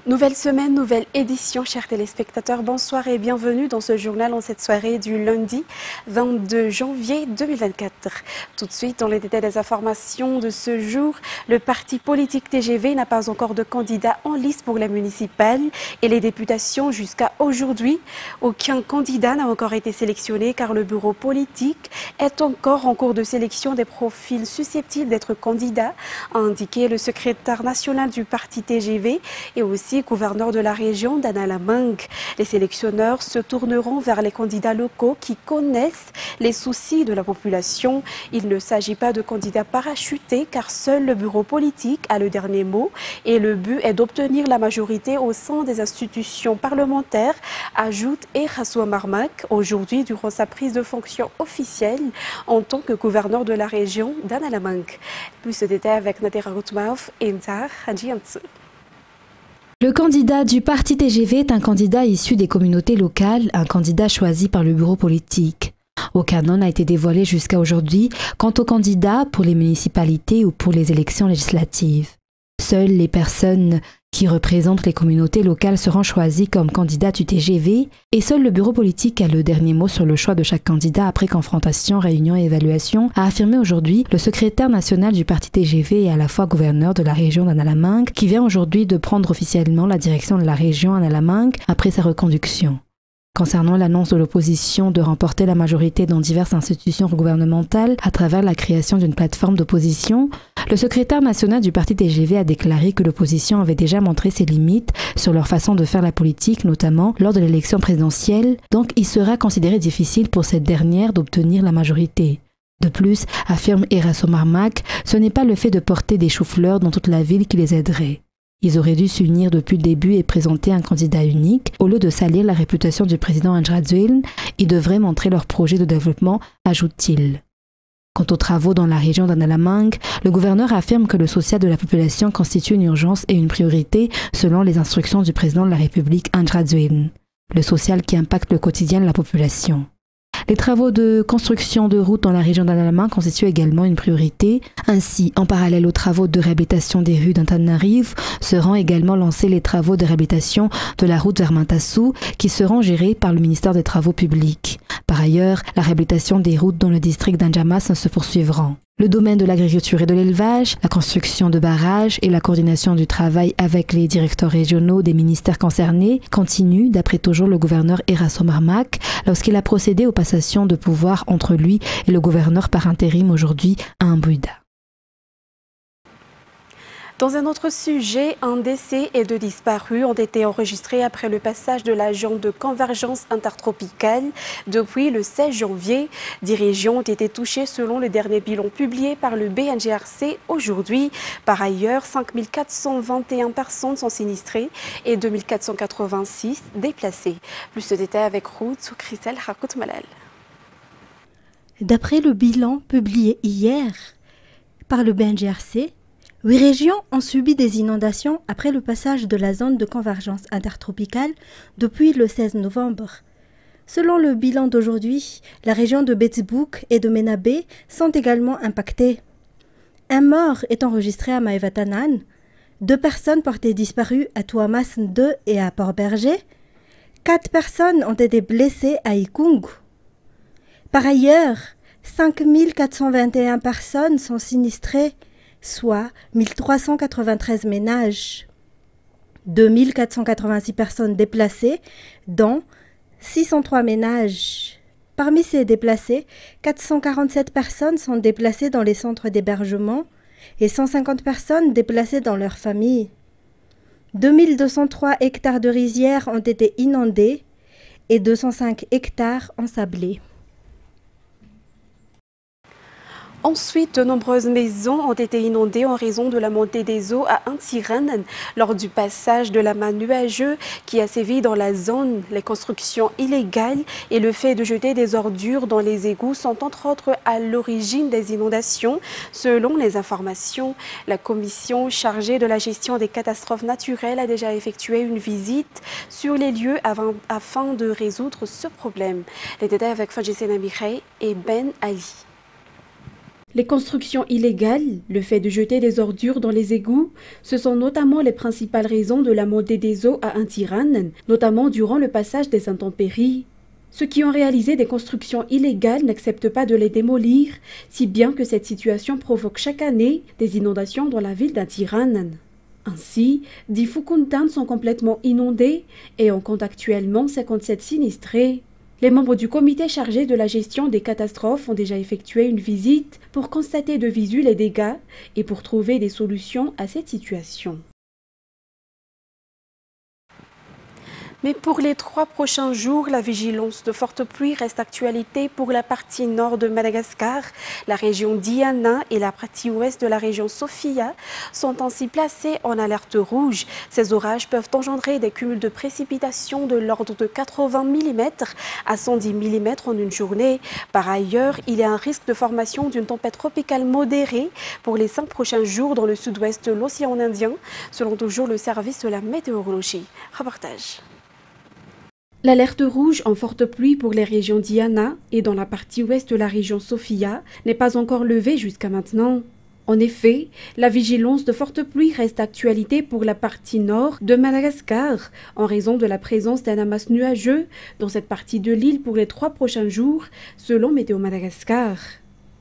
Nouvelle semaine, nouvelle édition, chers téléspectateurs. Bonsoir et bienvenue dans ce journal en cette soirée du lundi 22 janvier 2024. Tout de suite, dans les détails des informations de ce jour, le parti politique TGV n'a pas encore de candidat en liste pour les municipales et les députations jusqu'à aujourd'hui. Aucun candidat n'a encore été sélectionné car le bureau politique est encore en cours de sélection des profils susceptibles d'être candidats, a indiqué le secrétaire national du parti TGV et aussi gouverneur de la région d'Annalambang. Les sélectionneurs se tourneront vers les candidats locaux qui connaissent les soucis de la population. Il ne s'agit pas de candidats parachutés car seul le bureau politique a le dernier mot et le but est d'obtenir la majorité au sein des institutions parlementaires, ajoute Eraso Marmak aujourd'hui durant sa prise de fonction officielle en tant que gouverneur de la région d'Annalambang. Plus de détails avec Nadera Routmaouf et Ntar Hadjiantsu. Le candidat du parti TGV est un candidat issu des communautés locales, un candidat choisi par le bureau politique. Aucun nom n'a été dévoilé jusqu'à aujourd'hui quant aux candidats pour les municipalités ou pour les élections législatives. Seules les personnes qui représentent les communautés locales seront choisies comme candidats du TGV et seul le bureau politique a le dernier mot sur le choix de chaque candidat après confrontation, réunion et évaluation, a affirmé aujourd'hui le secrétaire national du parti TGV et à la fois gouverneur de la région d'Annalambang qui vient aujourd'hui de prendre officiellement la direction de la région Annalambang après sa reconduction. Concernant l'annonce de l'opposition de remporter la majorité dans diverses institutions gouvernementales à travers la création d'une plateforme d'opposition, le secrétaire national du parti TGV a déclaré que l'opposition avait déjà montré ses limites sur leur façon de faire la politique, notamment lors de l'élection présidentielle, donc il sera considéré difficile pour cette dernière d'obtenir la majorité. De plus, affirme Eraso Marmak, ce n'est pas le fait de porter des choux-fleurs dans toute la ville qui les aiderait. Ils auraient dû s'unir depuis le début et présenter un candidat unique. Au lieu de salir la réputation du président Andradzuel, ils devraient montrer leur projet de développement, ajoute-t-il. Quant aux travaux dans la région d'Annalambang, le gouverneur affirme que le social de la population constitue une urgence et une priorité selon les instructions du président de la République Andradzuel. Le social qui impacte le quotidien de la population. Les travaux de construction de routes dans la région d'Annalambang constituent également une priorité. Ainsi, en parallèle aux travaux de réhabilitation des rues d'Antananarivo, seront également lancés les travaux de réhabilitation de la route vers Mantassou qui seront gérés par le ministère des Travaux publics. Par ailleurs, la réhabilitation des routes dans le district d'Anjamas se poursuivront. Le domaine de l'agriculture et de l'élevage, la construction de barrages et la coordination du travail avec les directeurs régionaux des ministères concernés continuent, d'après toujours le gouverneur Eraso Marmak, lorsqu'il a procédé aux passations de pouvoir entre lui et le gouverneur par intérim aujourd'hui à Mbuida. Dans un autre sujet, un décès et 2 disparus ont été enregistrés après le passage de la zone de convergence intertropicale. Depuis le 16 janvier, 10 régions ont été touchées selon le dernier bilan publié par le BNGRC aujourd'hui. Par ailleurs, 5 421 personnes sont sinistrées et 2 486 déplacées. Plus de détails avec Ruth ou Christelle Hakout-Malal. D'après le bilan publié hier par le BNGRC, 8 régions ont subi des inondations après le passage de la zone de convergence intertropicale depuis le 16 novembre. Selon le bilan d'aujourd'hui, la région de Betsbouk et de Menabé sont également impactées. Un mort est enregistré à Maevatanan, 2 personnes portées disparues à Touamas 2 et à Port-Berger, 4 personnes ont été blessées à Ikung. Par ailleurs, 5 421 personnes sont sinistrées, soit 1393 ménages, 2486 personnes déplacées, dont 603 ménages. Parmi ces déplacés, 447 personnes sont déplacées dans les centres d'hébergement et 150 personnes déplacées dans leur famille. 2203 hectares de rizières ont été inondés et 205 hectares ensablés. Ensuite, de nombreuses maisons ont été inondées en raison de la montée des eaux à Antiran lors du passage de la manne nuageuse qui a sévi dans la zone. Les constructions illégales et le fait de jeter des ordures dans les égouts sont entre autres à l'origine des inondations. Selon les informations, la commission chargée de la gestion des catastrophes naturelles a déjà effectué une visite sur les lieux afin de résoudre ce problème. Les détails avec Fadjissena Mireille et Ben Ali. Les constructions illégales, le fait de jeter des ordures dans les égouts, ce sont notamment les principales raisons de la montée des eaux à Intiran, notamment durant le passage des intempéries. Ceux qui ont réalisé des constructions illégales n'acceptent pas de les démolir, si bien que cette situation provoque chaque année des inondations dans la ville d'Intiran. Ainsi, 10 Fukuntan sont complètement inondés et on compte actuellement 57 sinistrés. Les membres du comité chargé de la gestion des catastrophes ont déjà effectué une visite pour constater de visu les dégâts et pour trouver des solutions à cette situation. Mais pour les 3 prochains jours, la vigilance de fortes pluies reste actualité pour la partie nord de Madagascar. La région d'Iana et la partie ouest de la région Sofia sont ainsi placées en alerte rouge. Ces orages peuvent engendrer des cumuls de précipitations de l'ordre de 80 mm à 110 mm en une journée. Par ailleurs, il y a un risque de formation d'une tempête tropicale modérée pour les 5 prochains jours dans le sud-ouest de l'océan Indien, selon toujours le service de la météorologie. Reportage. L'alerte rouge en forte pluie pour les régions d'Iana et dans la partie ouest de la région Sofia n'est pas encore levée jusqu'à maintenant. En effet, la vigilance de forte pluie reste d'actualité pour la partie nord de Madagascar en raison de la présence d'un amas nuageux dans cette partie de l'île pour les 3 prochains jours, selon Météo Madagascar.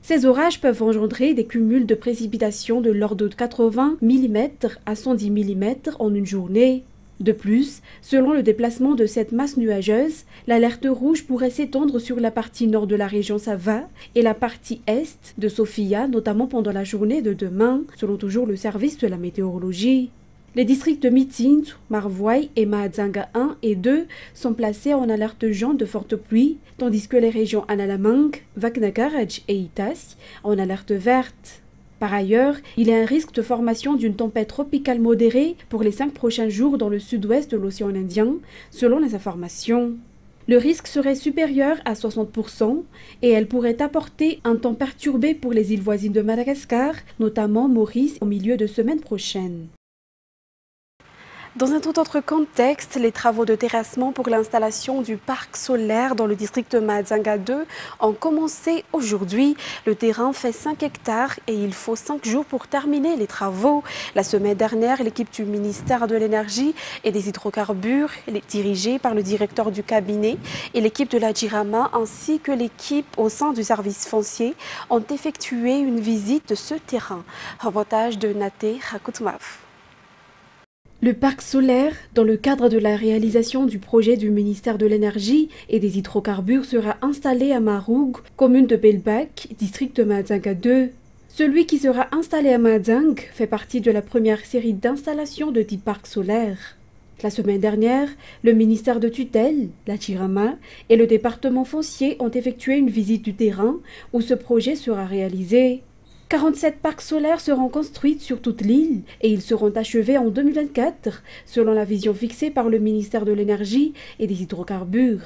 Ces orages peuvent engendrer des cumuls de précipitations de l'ordre de 80 mm à 110 mm en une journée. De plus, selon le déplacement de cette masse nuageuse, l'alerte rouge pourrait s'étendre sur la partie nord de la région Sava et la partie est de Sofia, notamment pendant la journée de demain, selon toujours le service de la météorologie. Les districts de Mitin, Marvoy et Mahadzanga 1 et 2 sont placés en alerte jaune de forte pluie, tandis que les régions Analamang, Vaknakaraj et Itas en alerte verte. Par ailleurs, il y a un risque de formation d'une tempête tropicale modérée pour les 5 prochains jours dans le sud-ouest de l'océan Indien, selon les informations. Le risque serait supérieur à 60% et elle pourrait apporter un temps perturbé pour les îles voisines de Madagascar, notamment Maurice, au milieu de semaine prochaine. Dans un tout autre contexte, les travaux de terrassement pour l'installation du parc solaire dans le district de Mahadzanga 2 ont commencé aujourd'hui. Le terrain fait 5 hectares et il faut 5 jours pour terminer les travaux. La semaine dernière, l'équipe du ministère de l'Énergie et des Hydrocarbures, dirigée par le directeur du cabinet, et l'équipe de la Jirama ainsi que l'équipe au sein du service foncier ont effectué une visite de ce terrain. Reportage de Naté Rakutmav. Le parc solaire, dans le cadre de la réalisation du projet du ministère de l'Énergie et des Hydrocarbures, sera installé à Maroug, commune de Belbak, district de Mahadzanga 2. Celui qui sera installé à Mahadzang fait partie de la première série d'installations de type parc solaire. La semaine dernière, le ministère de tutelle, la Jirama, et le département foncier ont effectué une visite du terrain où ce projet sera réalisé. 47 parcs solaires seront construits sur toute l'île et ils seront achevés en 2024, selon la vision fixée par le ministère de l'Énergie et des Hydrocarbures.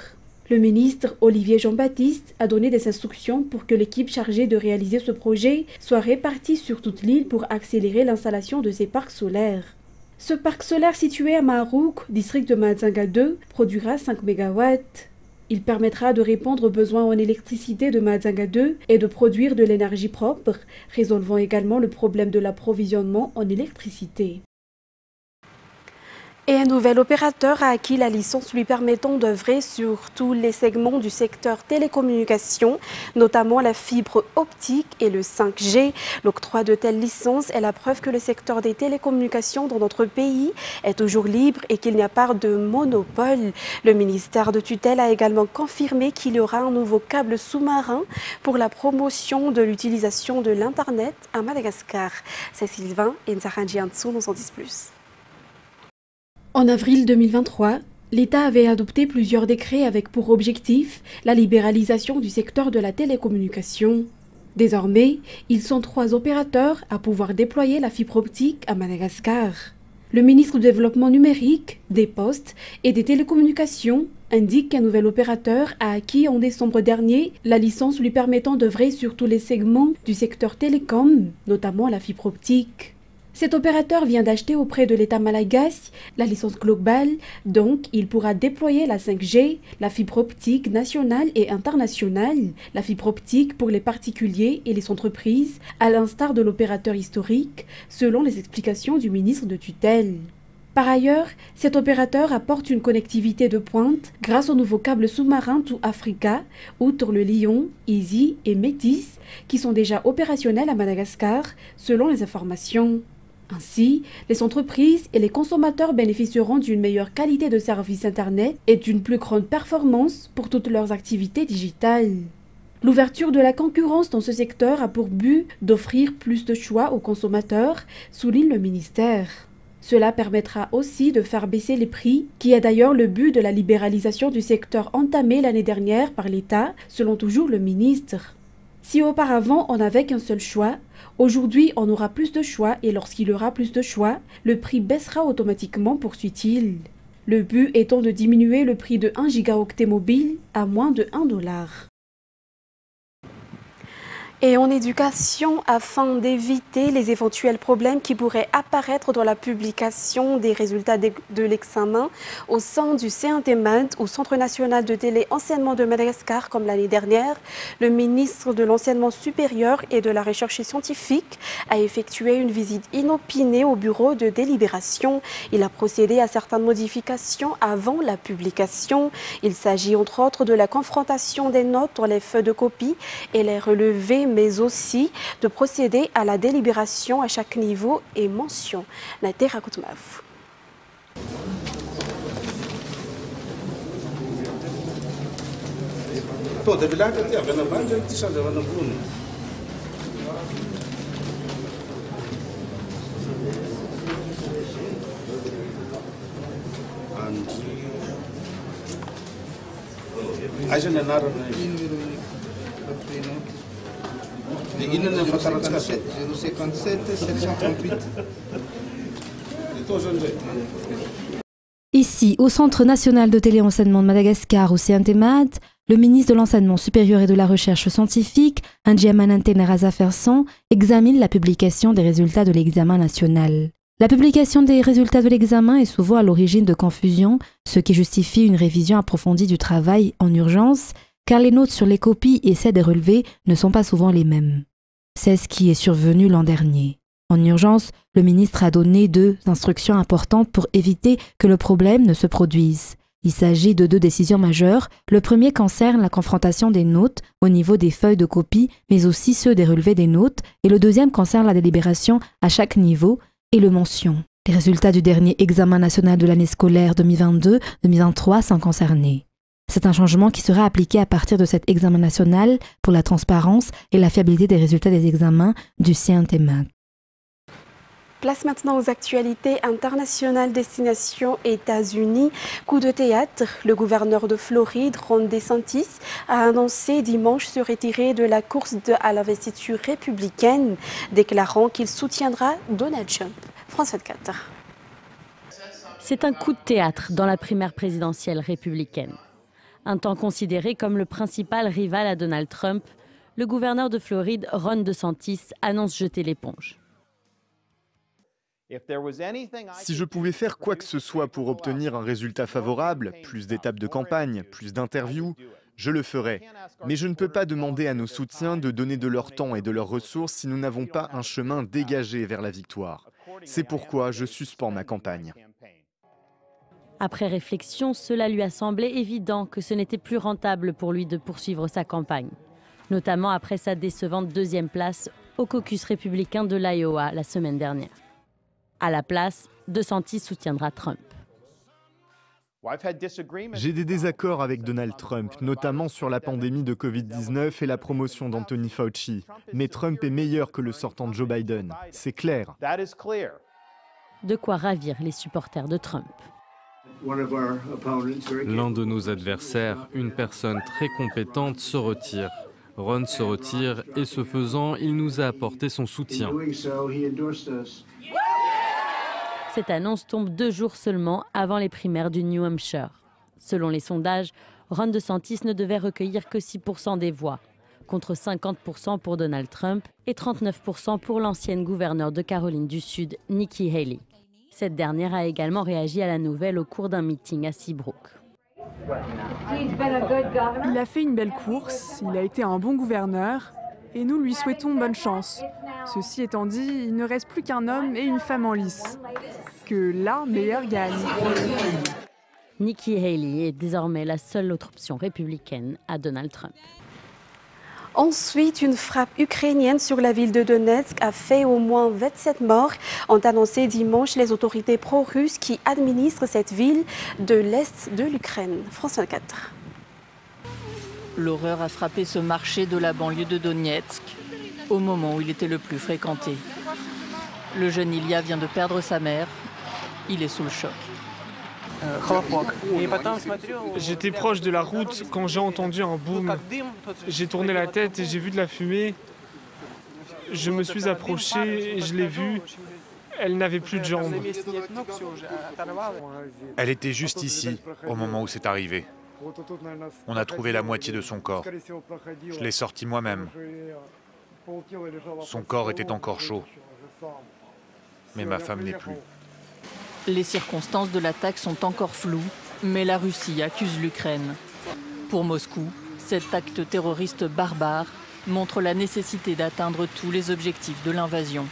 Le ministre Olivier Jean-Baptiste a donné des instructions pour que l'équipe chargée de réaliser ce projet soit répartie sur toute l'île pour accélérer l'installation de ces parcs solaires. Ce parc solaire situé à Marouk, district de Mahadzanga 2, produira 5 MW. Il permettra de répondre aux besoins en électricité de Mahadzanga 2 et de produire de l'énergie propre, résolvant également le problème de l'approvisionnement en électricité. Et un nouvel opérateur a acquis la licence lui permettant d'œuvrer sur tous les segments du secteur télécommunications, notamment la fibre optique et le 5G. L'octroi de telles licences est la preuve que le secteur des télécommunications dans notre pays est toujours libre et qu'il n'y a pas de monopole. Le ministère de tutelle a également confirmé qu'il y aura un nouveau câble sous-marin pour la promotion de l'utilisation de l'Internet à Madagascar. C'est Sylvain et Nzaranji Antsou nous en disent plus. En avril 2023, l'État avait adopté plusieurs décrets avec pour objectif la libéralisation du secteur de la télécommunication. Désormais, ils sont 3 opérateurs à pouvoir déployer la fibre optique à Madagascar. Le ministre du Développement numérique, des Postes et des Télécommunications indique qu'un nouvel opérateur a acquis en décembre dernier la licence lui permettant d'œuvrer sur tous les segments du secteur télécom, notamment la fibre optique. Cet opérateur vient d'acheter auprès de l'État malagasy la licence globale, donc il pourra déployer la 5G, la fibre optique nationale et internationale, la fibre optique pour les particuliers et les entreprises, à l'instar de l'opérateur historique, selon les explications du ministre de tutelle. Par ailleurs, cet opérateur apporte une connectivité de pointe grâce au nouveau câble sous-marin To Africa, outre le Lion, Easy et Métis, qui sont déjà opérationnels à Madagascar, selon les informations. Ainsi, les entreprises et les consommateurs bénéficieront d'une meilleure qualité de service Internet et d'une plus grande performance pour toutes leurs activités digitales. L'ouverture de la concurrence dans ce secteur a pour but d'offrir plus de choix aux consommateurs, souligne le ministère. Cela permettra aussi de faire baisser les prix, qui est d'ailleurs le but de la libéralisation du secteur entamée l'année dernière par l'État, selon toujours le ministre. Si auparavant on n'avait qu'un seul choix, aujourd'hui on aura plus de choix et lorsqu'il y aura plus de choix, le prix baissera automatiquement, poursuit-il. Le but étant de diminuer le prix de 1 gigaoctet mobile à moins de $1. Et en éducation, afin d'éviter les éventuels problèmes qui pourraient apparaître dans la publication des résultats de l'examen au sein du CNTMAD ou Centre national de téléenseignement de Madagascar comme l'année dernière, le ministre de l'Enseignement supérieur et de la Recherche scientifique a effectué une visite inopinée au bureau de délibération. Il a procédé à certaines modifications avant la publication. Il s'agit entre autres de la confrontation des notes dans les feuilles de copie et les relevés, mais aussi de procéder à la délibération à chaque niveau et mention. Naté Rakoutmav. Ici, au Centre national de téléenseignement de Madagascar, au CNTMAD, le ministre de l'Enseignement supérieur et de la Recherche scientifique, Ndjiamanante Narazafersan, examine la publication des résultats de l'examen national. La publication des résultats de l'examen est souvent à l'origine de confusion, ce qui justifie une révision approfondie du travail en urgence, car les notes sur les copies et celles des relevés ne sont pas souvent les mêmes. C'est ce qui est survenu l'an dernier. En urgence, le ministre a donné 2 instructions importantes pour éviter que le problème ne se produise. Il s'agit de 2 décisions majeures. Le premier concerne la confrontation des notes au niveau des feuilles de copie, mais aussi ceux des relevés des notes, et le deuxième concerne la délibération à chaque niveau et le mention. Les résultats du dernier examen national de l'année scolaire 2022-2023 sont concernés. C'est un changement qui sera appliqué à partir de cet examen national pour la transparence et la fiabilité des résultats des examens du CNTMAD. Place maintenant aux actualités internationales destination États-Unis. Coup de théâtre, le gouverneur de Floride, Ron DeSantis, a annoncé dimanche se retirer de la course à l'investiture républicaine, déclarant qu'il soutiendra Donald Trump. France 24. C'est un coup de théâtre dans la primaire présidentielle républicaine. Un temps considéré comme le principal rival à Donald Trump, le gouverneur de Floride, Ron DeSantis, annonce jeter l'éponge. Si je pouvais faire quoi que ce soit pour obtenir un résultat favorable, plus d'étapes de campagne, plus d'interviews, je le ferais. Mais je ne peux pas demander à nos soutiens de donner de leur temps et de leurs ressources si nous n'avons pas un chemin dégagé vers la victoire. C'est pourquoi je suspends ma campagne. Après réflexion, cela lui a semblé évident que ce n'était plus rentable pour lui de poursuivre sa campagne, notamment après sa décevante 2e place au caucus républicain de l'Iowa la semaine dernière. À la place, DeSantis soutiendra Trump. J'ai des désaccords avec Donald Trump, notamment sur la pandémie de Covid-19 et la promotion d'Anthony Fauci. Mais Trump est meilleur que le sortant de Joe Biden, c'est clair. De quoi ravir les supporters de Trump. L'un de nos adversaires, une personne très compétente, se retire. Ron se retire et ce faisant, il nous a apporté son soutien. Cette annonce tombe 2 jours seulement avant les primaires du New Hampshire. Selon les sondages, Ron DeSantis ne devait recueillir que 6% des voix. contre 50% pour Donald Trump et 39% pour l'ancienne gouverneure de Caroline du Sud, Nikki Haley. Cette dernière a également réagi à la nouvelle au cours d'un meeting à Seabrook. Il a fait une belle course, il a été un bon gouverneur et nous lui souhaitons bonne chance. Ceci étant dit, il ne reste plus qu'un homme et une femme en lice. Que la meilleure gagne. Nikki Haley est désormais la seule autre option républicaine à Donald Trump. Ensuite, une frappe ukrainienne sur la ville de Donetsk a fait au moins 27 morts, ont annoncé dimanche les autorités pro-russes qui administrent cette ville de l'est de l'Ukraine. France 24. L'horreur a frappé ce marché de la banlieue de Donetsk au moment où il était le plus fréquenté. Le jeune Ilya vient de perdre sa mère. Il est sous le choc. J'étais proche de la route quand j'ai entendu un boom. J'ai tourné la tête et j'ai vu de la fumée. Je me suis approché et je l'ai vue. Elle n'avait plus de jambes. Elle était juste ici, au moment où c'est arrivé. On a trouvé la moitié de son corps. Je l'ai sorti moi-même. Son corps était encore chaud. Mais ma femme n'est plus. Les circonstances de l'attaque sont encore floues, mais la Russie accuse l'Ukraine. Pour Moscou, cet acte terroriste barbare montre la nécessité d'atteindre tous les objectifs de l'invasion.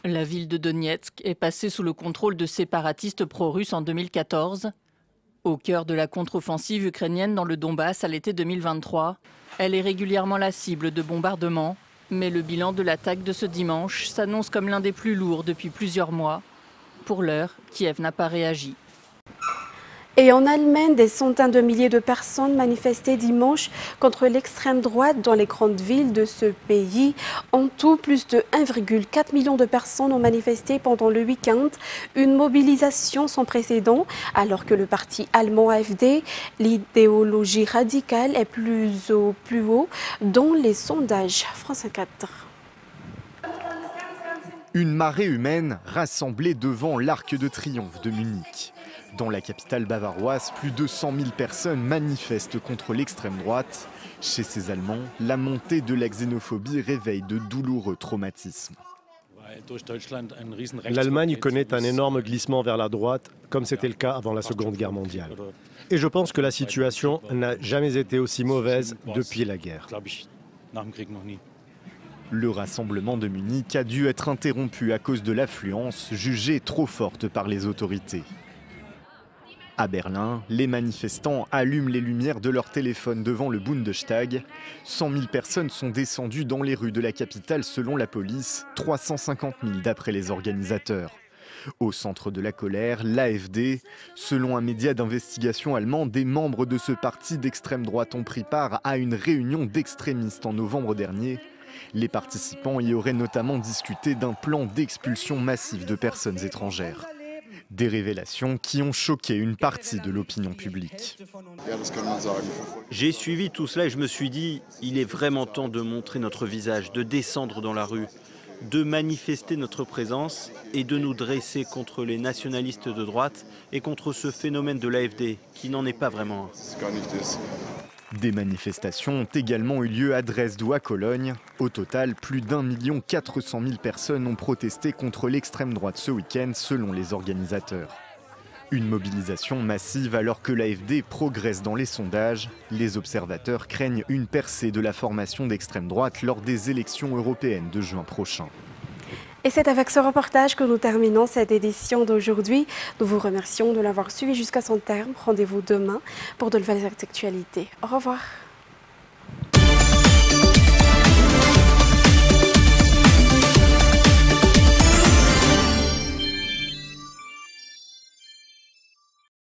La ville de Donetsk est passée sous le contrôle de séparatistes pro-russes en 2014. Au cœur de la contre-offensive ukrainienne dans le Donbass à l'été 2023, elle est régulièrement la cible de bombardements, mais le bilan de l'attaque de ce dimanche s'annonce comme l'un des plus lourds depuis plusieurs mois. Pour l'heure, Kiev n'a pas réagi. Et en Allemagne, des centaines de milliers de personnes manifestaient dimanche contre l'extrême droite dans les grandes villes de ce pays. En tout, plus de 1,4 million de personnes ont manifesté pendant le week-end, une mobilisation sans précédent, alors que le parti allemand AfD, l'idéologie radicale est plus haut dans les sondages. France 4. Une marée humaine rassemblée devant l'Arc de Triomphe de Munich. Dans la capitale bavaroise, plus de 100 000 personnes manifestent contre l'extrême droite. Chez ces Allemands, la montée de la xénophobie réveille de douloureux traumatismes. L'Allemagne connaît un énorme glissement vers la droite, comme c'était le cas avant la Seconde Guerre mondiale. Et je pense que la situation n'a jamais été aussi mauvaise depuis la guerre. Le rassemblement de Munich a dû être interrompu à cause de l'affluence jugée trop forte par les autorités. À Berlin, les manifestants allument les lumières de leur téléphone devant le Bundestag. 100 000 personnes sont descendues dans les rues de la capitale selon la police, 350 000 d'après les organisateurs. Au centre de la colère, l'AfD. Selon un média d'investigation allemand, des membres de ce parti d'extrême droite ont pris part à une réunion d'extrémistes en novembre dernier. Les participants y auraient notamment discuté d'un plan d'expulsion massive de personnes étrangères. Des révélations qui ont choqué une partie de l'opinion publique. J'ai suivi tout cela et je me suis dit, il est vraiment temps de montrer notre visage, de descendre dans la rue, de manifester notre présence et de nous dresser contre les nationalistes de droite et contre ce phénomène de l'AfD, qui n'en est pas vraiment un. Des manifestations ont également eu lieu à Dresde ou à Cologne. Au total, plus d'1 400 000 personnes ont protesté contre l'extrême droite ce week-end, selon les organisateurs. Une mobilisation massive alors que l'AfD progresse dans les sondages. Les observateurs craignent une percée de la formation d'extrême droite lors des élections européennes de juin prochain. Et c'est avec ce reportage que nous terminons cette édition d'aujourd'hui. Nous vous remercions de l'avoir suivi jusqu'à son terme. Rendez-vous demain pour de nouvelles actualités. Au revoir.